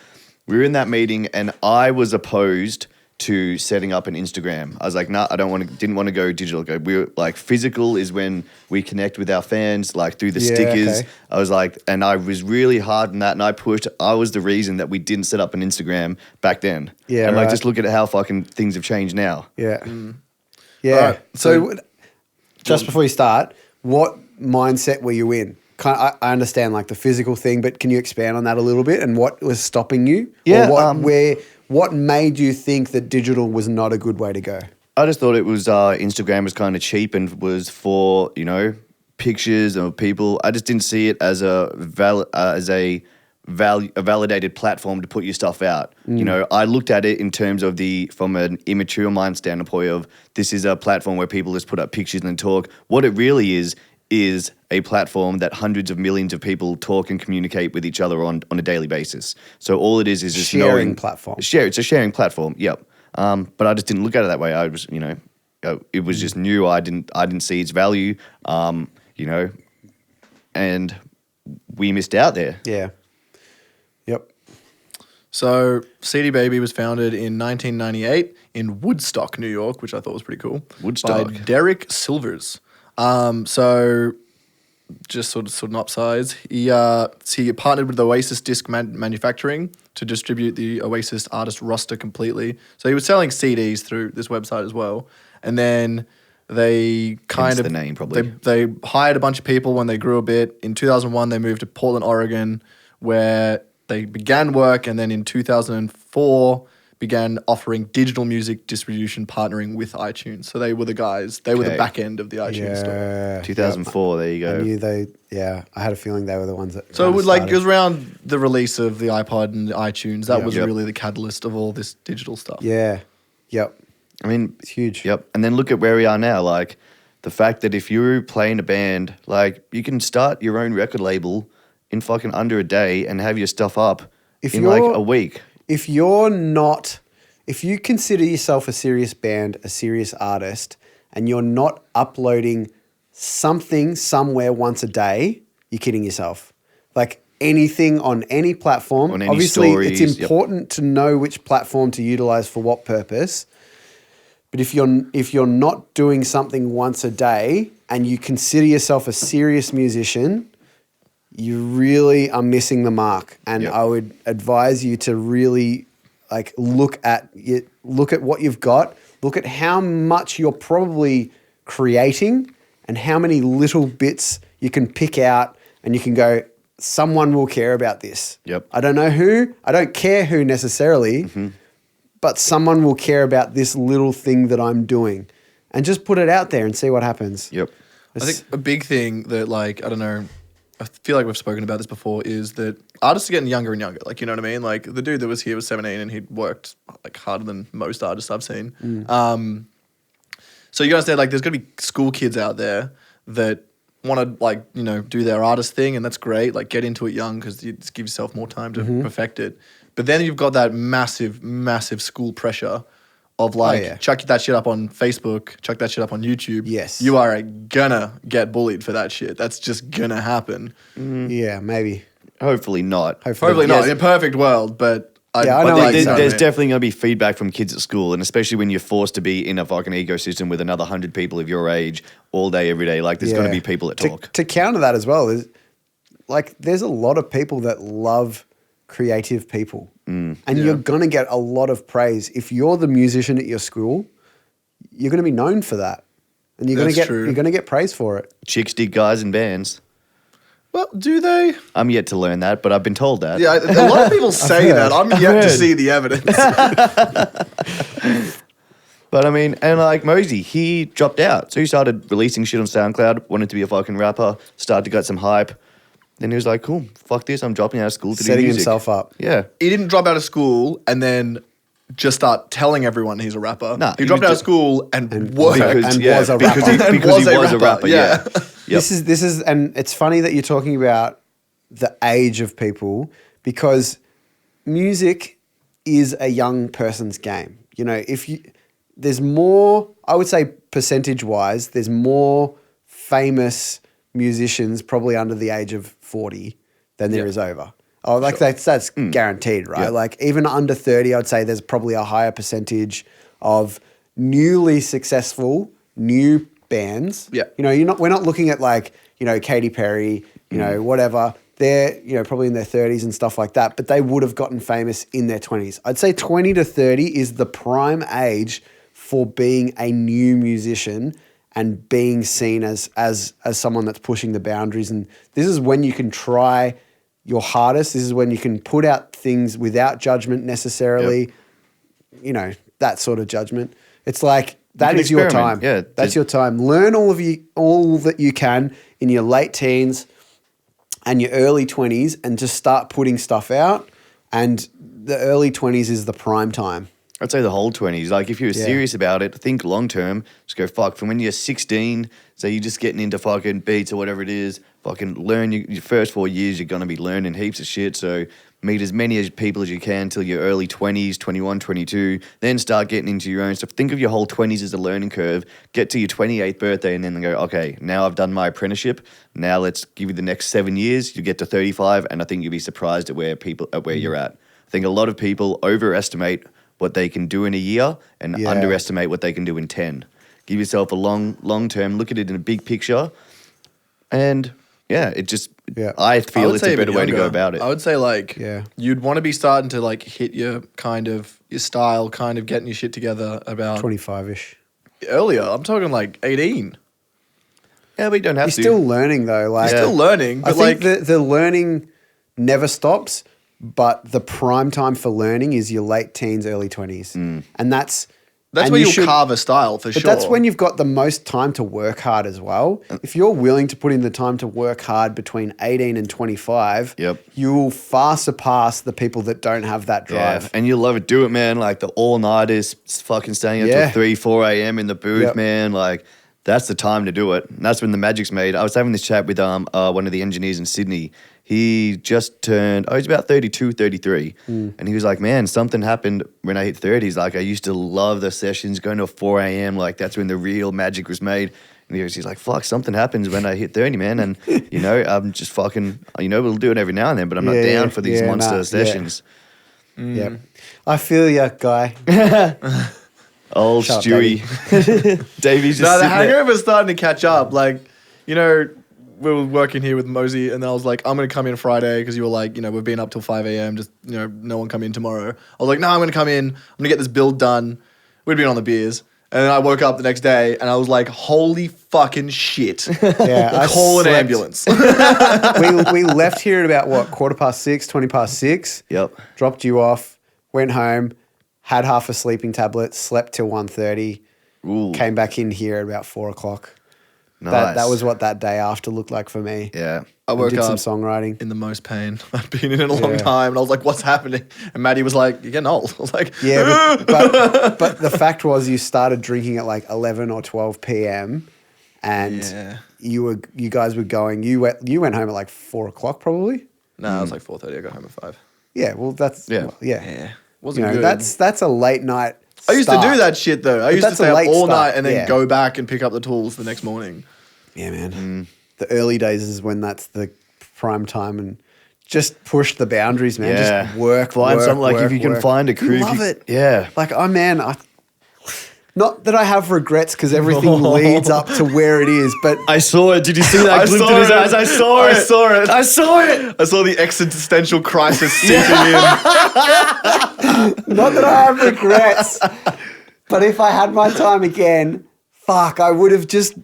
We were in that meeting and I was opposed to setting up an Instagram. I was like, nah, didn't want to go digital. We were like, physical is when we connect with our fans, like through the stickers. Okay. I was like, and I was really hard on that, and I was the reason that we didn't set up an Instagram back then. Yeah, and like, just look at how fucking things have changed now.
Yeah. Yeah. Right. So just before you start, what mindset were you in? I understand like the physical thing, but can you expand on that a little bit and what was stopping you?
Yeah.
Or what made you think that digital was not a good way to go?
I just thought it was Instagram was kind of cheap and was for, pictures of people. I just didn't see it as a validated platform to put your stuff out. I looked at it in terms of from an immature mind standpoint of this is a platform where people just put up pictures and talk. What it really is a platform that hundreds of millions of people talk and communicate with each other on a daily basis. So all it is just
sharing platform.
It's a sharing platform. Yep. But I just didn't look at it that way. I was, it was just new. I didn't see its value. And we missed out there.
Yeah. Yep.
So CD Baby was founded in 1998 in Woodstock, New York, which I thought was pretty cool.
Woodstock.
By Derek Silvers. So just sort of synopsize, he partnered with Oasis Disc Manufacturing to distribute the Oasis artist roster completely. So he was selling CDs through this website as well. And then they
the name probably.
They hired a bunch of people when they grew a bit. In 2001, they moved to Portland, Oregon, where they began work. And then in 2004, began offering digital music distribution, partnering with iTunes. So they were the guys. They were the back end of the iTunes store.
2004. There you go.
I knew I had a feeling they were the ones that.
So it was around the release of the iPod and the iTunes. That was really the catalyst of all this digital stuff.
Yeah. Yep.
I mean,
it's huge.
Yep. And then look at where we are now. Like the fact that if you're playing a band, like you can start your own record label in fucking under a day and have your stuff up in like a week.
If you consider yourself a serious band, a serious artist, and you're not uploading something somewhere once a day, you're kidding yourself. Like anything on any platform.
On any
obviously,
stories,
it's important to know which platform to utilize for what purpose. But if you're not doing something once a day and you consider yourself a serious musician, you really are missing the mark. And I would advise you to really look at what you've got, look at how much you're probably creating and how many little bits you can pick out and you can go, someone will care about this.
Yep.
I don't know who, I don't care who necessarily, but someone will care about this little thing that I'm doing. And just put it out there and see what happens.
Yep.
I think a big thing that I don't know, I feel like we've spoken about this before, is that artists are getting younger and younger. Like, you know what I mean? Like, the dude that was here was 17 and he'd worked harder than most artists I've seen. So you understand, there's going to be school kids out there that want to, do their artist thing, and that's great. Get into it young because you just give yourself more time to perfect it. But then you've got that massive, massive school pressure of chuck that shit up on Facebook, chuck that shit up on YouTube.
Yes.
You are gonna get bullied for that shit. That's just gonna happen.
Yeah, maybe.
Hopefully not.
Hopefully not. In a perfect world, but
I know
there's definitely going to be feedback from kids at school, and especially when you're forced to be in a fucking ecosystem with another 100 people of your age all day, every day. There's going to be people that talk.
To counter that as well, there's a lot of people that love creative people. And you're going to get a lot of praise. If you're the musician at your school, you're going to be known for that. And you're going to get praise for it.
Chicks dig guys in bands.
Well, do they?
I'm yet to learn that, but I've been told that.
Yeah, a lot of people say that. I'm yet to see the evidence.
But I mean, and like Mosey, he dropped out. So he started releasing shit on SoundCloud, wanted to be a fucking rapper, started to get some hype. Then he was like, cool, fuck this, I'm dropping out of school to
Setting
do music.
himself up.
Yeah.
He didn't drop out of school and then just start telling everyone he's a rapper.
Nah,
he dropped out of school and worked.
And was a rapper.
Because he was a rapper, yeah. Yep.
This is, and it's funny that you're talking about the age of people because music is a young person's game. You know, there's more, I would say percentage wise, there's more famous musicians probably under the age of 40 than there is over. Oh, like that's guaranteed, right?
Yeah.
Like even under 30, I'd say there's probably a higher percentage of newly successful new bands.
Yeah.
You know, we're not looking at like, you know, Katy Perry, you know, whatever. They're, you know, probably in their 30s and stuff like that, but they would have gotten famous in their 20s. I'd say 20 to 30 is the prime age for being a new musician and being seen as someone that's pushing the boundaries. And this is when you can try your hardest. This is when you can put out things without judgment necessarily, you know, that sort of judgment. It's like, that is your time.
Yeah,
that's your time. Learn all that you can in your late teens and your early 20s and just start putting stuff out. And the early 20s is the prime time.
I'd say the whole 20s. Like, if you're serious about it, think long term. Just go, fuck, from when you're 16, so you're just getting into fucking beats or whatever it is, fucking learn your first 4 years, you're going to be learning heaps of shit. So meet as many people as you can till your early 20s, 21, 22, then start getting into your own stuff. Think of your whole 20s as a learning curve. Get to your 28th birthday and then go, okay, now I've done my apprenticeship. Now let's give you the next 7 years. You get to 35, and I think you'll be surprised at where you're at. I think a lot of people overestimate what they can do in a year and underestimate what they can do in 10. Give yourself a long term, look at it in a big picture. And I feel it's a better way to go about it.
I would say like you'd want to be starting to like hit your style, kind of getting your shit together about
25-ish.
Earlier. I'm talking like 18.
Yeah, we don't have
You're still learning though. Like
You're still learning.
I
But
think the learning never stops, but the prime time for learning is your late teens, early 20s. And that's
where you'll carve a style for sure.
But that's when you've got the most time to work hard as well. If you're willing to put in the time to work hard between 18 and 25, you will far surpass the people that don't have that drive.
Yeah, and you'll love it. Do it, man. Like the all-nighters, fucking staying up till 3, 4 a.m. in the booth, man. Like that's the time to do it. And that's when the magic's made. I was having this chat with one of the engineers in Sydney. He just turned, he's about 32, 33. And he was like, man, something happened when I hit 30. He's like, I used to love the sessions, going to 4 a.m. Like, that's when the real magic was made. And he's like, fuck, something happens when I hit 30, man. And, you know, I'm just fucking, we'll do it every now and then, but I'm not down for these monster sessions.
Yeah. I feel ya, guy.
Old
Shut up,
Stewie. Davey's just
the hangover's starting to catch up. Like, you know, we were working here with Mosey, and then I was like, I'm going to come in Friday because you were like, you know, we've been up till 5 a.m. Just, you know, no one come in tomorrow. I was like, no, I'm going to come in. I'm going to get this build done. We'd been on the beers. And then I woke up the next day, and I was like, holy fucking shit.
Yeah,
Call an ambulance.
we left here at about, 6:15, 20 past 6.
Yep.
Dropped you off, went home, had half a sleeping tablet, slept till 1:30, came back in here at about 4 o'clock.
Nice.
That was what that day after looked like for me.
Yeah.
I woke
did
up
some songwriting.
in the most pain I've been in a long time. And I was like, what's happening? And Maddie was like, you're getting old. I was like,
but the fact was you started drinking at like 11 or 12 p.m. and you guys were going, you went home at like 4 o'clock probably?
No, it was like 4:30. I got home at 5.
Yeah, well that's,
Wasn't good.
That's a late night
I used to do that shit though. I used to
that's a
stay up
late
all
start,
night and then go back and pick up the tools the next morning.
Yeah, man. The early days is when that's the prime time and just push the boundaries, man.
Yeah.
Just work,
Find
work,
something like
work,
if you can
work.
find a crew.
You love it.
Yeah.
Like, not that I have regrets because everything leads up to where it is, but
I saw it. Did you see that glint in his eyes? I saw it.
I saw the existential crisis seeping in.
not that I have regrets. But if I had my time again, I would have just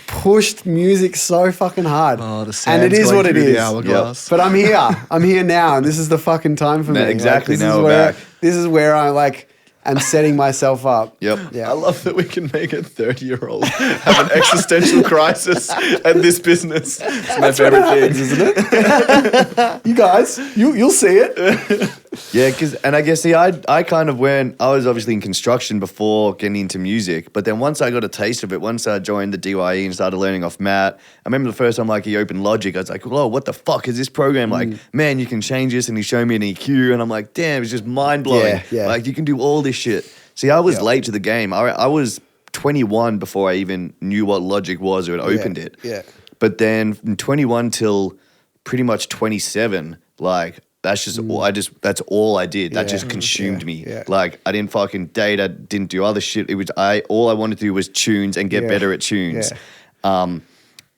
pushed music so fucking hard.
Oh, the
and it is what it is.
Hourglass.
But I'm here. I'm here now, and this is the fucking time for me.
Exactly.
Like,
Now we're back.
This is where I like, and setting myself up.
Yep.
Yeah.
I love that we can make a 30-year-old have an existential crisis at this business. It's my favorite thing,
isn't it? You guys, you'll see it.
Yeah, and I guess, see, I kind of I was obviously in construction before getting into music, but then once I got a taste of it, once I joined the DYE and started learning off Matt, I remember the first time, like, he opened Logic, I was like, whoa, what the fuck is this program? Like, man, you can change this, and he showed me an EQ, and I'm like, damn, it's just mind-blowing.
Yeah.
Like, you can do all this shit. See, I was late to the game. I was 21 before I even knew what Logic was or had opened it.
Yeah.
But then from 21 till pretty much 27, like, that's just that's all I did. That just consumed me.
Yeah.
Like, I didn't fucking date. I didn't do other shit. It was all I wanted to do was tunes and get better at tunes.
Yeah.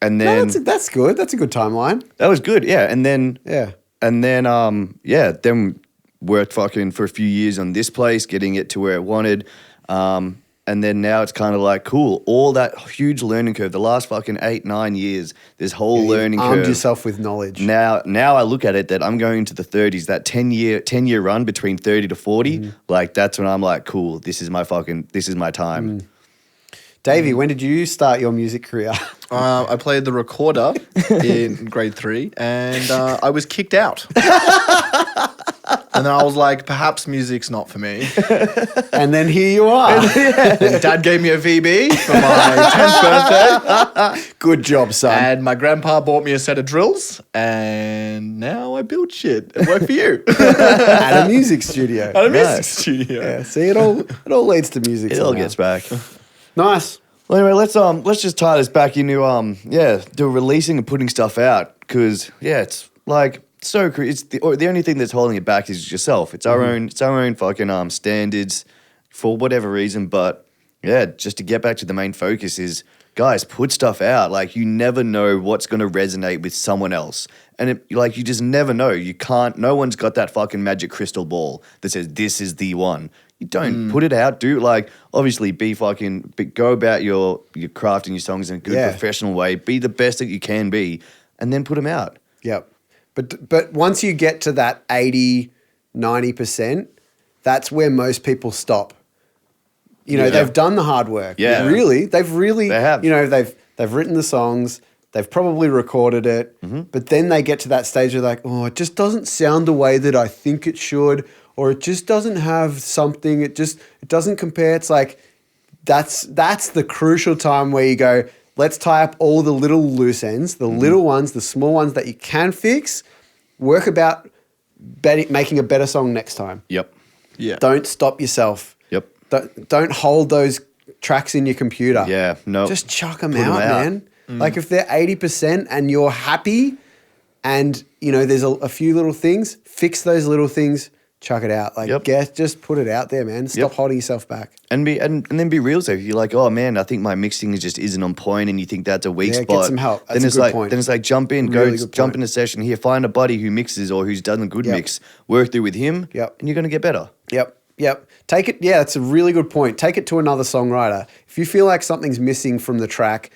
And then
That's good. That's a good timeline.
that was good. Yeah. And then then worked fucking for a few years on this place, getting it to where it wanted. And then now it's kind of like, cool, all that huge learning curve, the last fucking 8-9 years, this whole learning curve.
Armed yourself with knowledge.
Now I look at it that I'm going into the 30s, that 10-year run between 30 to 40, like, that's when I'm like, cool, this is my time.
Davey, when did you start your music career?
I played the recorder in grade 3, and I was kicked out. And then I was like, perhaps music's not for me.
And then here you are.
And Dad gave me a VB for my 10th birthday.
Good job, son.
And my grandpa bought me a set of drills. And now I build shit and work for you.
At a music studio.
At a music studio.
Yeah, see, it all leads to music.
It all
somehow.
gets back.
Nice.
Well, anyway, let's just tie this back into the releasing and putting stuff out, because it's like so it's the only thing that's holding it back is yourself. It's our own fucking standards for whatever reason. But yeah, just to get back to the main focus is, guys, put stuff out. Like, you never know what's going to resonate with someone else, and you just never know. You can't. No one's got that fucking magic crystal ball that says this is the one. You don't put it out. Obviously go about your craft and your songs in a good professional way. Be the best that you can be, and then put them out.
Yep. But once you get to that 80, 90%, that's where most people stop. They've done the hard work.
Yeah.
Really. They have. They've written the songs. They've probably recorded it. But then they get to that stage where they're like, oh, it just doesn't sound the way that I think it should, or it just doesn't have something. It doesn't compare. It's like, that's the crucial time where you go, let's tie up all the little loose ends, the little ones, the small ones that you can fix, work about making a better song next time.
Yep.
Yeah.
Don't stop yourself.
Yep.
Don't hold those tracks in your computer.
Yeah. No.
Just chuck them
Put 'em
out,
out.
man. Like, if they're 80% and you're happy and, there's a few little things, fix those little things, chuck it out. Like, just put it out there, man. Stop holding yourself back.
And then be real. So if you're like, oh man, I think my mixing just isn't on point, and you think that's a weak spot,
get some help. That's
then
a
it's
good
like
point.
then it's like jump in,
Really
go
good
jump
point.
in a session here, find a buddy who mixes or who's done a good mix, work through with him, and you're gonna get better.
Yep. Take it. Yeah, that's a really good point. Take it to another songwriter. If you feel like something's missing from the track,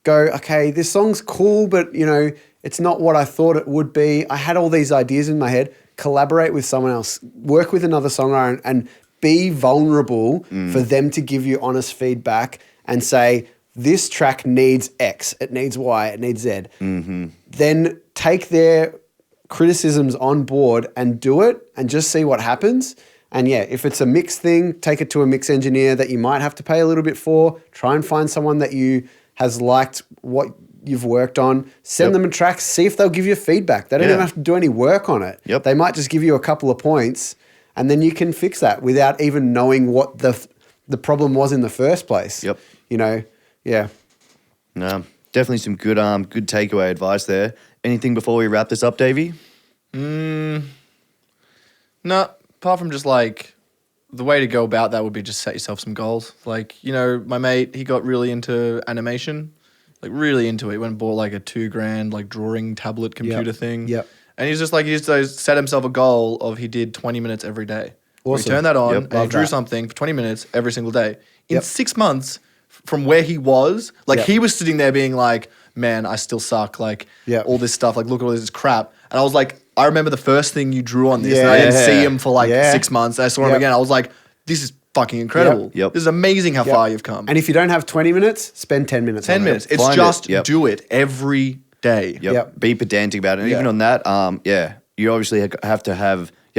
go, okay, this song's cool, but it's not what I thought it would be. I had all these ideas in my head. Collaborate with someone else. Work with another songwriter and be vulnerable for them to give you honest feedback and say, this track needs X, it needs Y, it needs Z. Then take their criticisms on board and do it and just see what happens. And yeah, if it's a mix thing, take it to a mix engineer that you might have to pay a little bit for. Try and find someone that has liked what you've worked on. Send them a track, see if they'll give you feedback. They don't even have to do any work on it. They might just give you a couple of points, and then you can fix that without even knowing what the problem was in the first place. Yeah.
No, definitely some good takeaway advice there. Anything before we wrap this up, Davey?
No, apart from just like the way to go about that would be just set yourself some goals. Like, my mate, he got really into animation, like really into it. He went and bought like a $2,000 like drawing tablet computer thing.
Yep.
And he's just like, he just set himself a goal of he did 20 minutes every day.
Awesome.
He turned that on and he
Love
drew
that.
something for 20 minutes every single day. In 6 months, from where he was, like
Yep.
he was sitting there being like, man, I still suck. Like all this stuff, like look at all this crap. And I was like, I remember the first thing you drew on this, and I didn't see him for like 6 months. I saw him again. I was like, this is fucking incredible.
Yep.
This is amazing how
Yep.
far you've come.
And if you don't have 20 minutes, spend 10 minutes.
10
on
minutes.
It.
It's
Find
just
it. Yep.
do it every day.
Yep. Be pedantic about it. And even on that, you obviously you have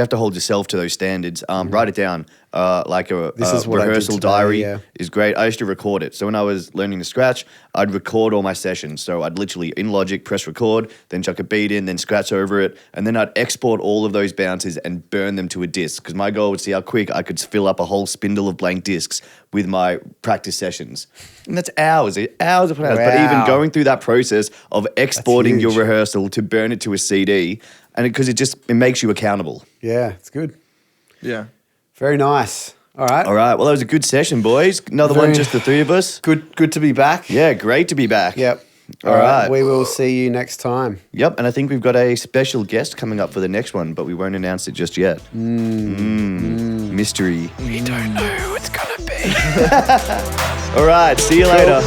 to hold yourself to those standards. Write it down. Like
This is
a
what I did
rehearsal
today,
diary
yeah.
is great. I used to record it. So when I was learning to scratch, I'd record all my sessions. So I'd literally in Logic press record, then chuck a beat in, then scratch over it, and then I'd export all of those bounces and burn them to a disc. Because my goal was to see how quick I could fill up a whole spindle of blank discs with my practice sessions. And that's hours upon hours. But even
Wow.
going through that process of exporting your
huge.
rehearsal to burn it to a CD, and because it makes you accountable.
Yeah, it's good.
Yeah.
Very nice. All right.
All right. Well, that was a good session, boys. Another
Very-
one, just the three of us.
Good to be back.
Yeah, great to be back.
Yep.
All right.
We will see you next time.
Yep. And I think we've got a special guest coming up for the next one, but we won't announce it just yet. Mystery.
We don't know who it's going to be.
All right. See you later.